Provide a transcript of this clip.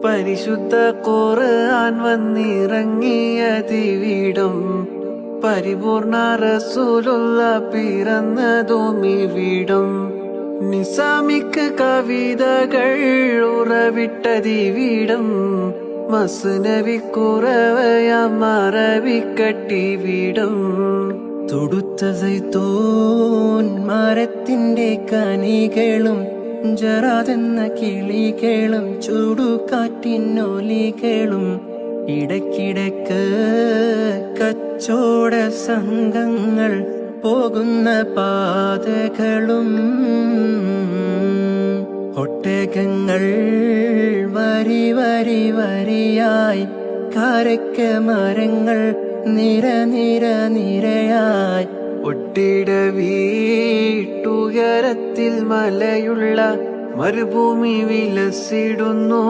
പരിശുദ്ധ ഖുർആൻ വന്നിറങ്ങിയതിവിടം പരിപൂർണ റസൂലുള്ള പിറന്നതുമിവിടം നിസാമിക്ക് കവിതകൾ ഉറവിട്ടതിവിടം മസ്നവി കുറവയാം അറബിക്കട്ടിവിടം തുടുത്ത സൈത്തൂൻ മരത്തിന്റെ കനികളും ജറാതെന്ന കിളികളും ചൂടുകാറ്റിനൊലികളും ഇടയ്ക്കിടയ്ക്ക് കച്ചോട സംഘങ്ങൾ പോകുന്ന പാതകളും ഒട്ടകങ്ങൾ വരി വരി വരിയായി കാരക്ക മരങ്ങൾ നിര നിര നിരയായി ഒട്ടിട വീട്ടുയരത്തിൽ മലയുള്ള മരുഭൂമി വിലസിടുന്നു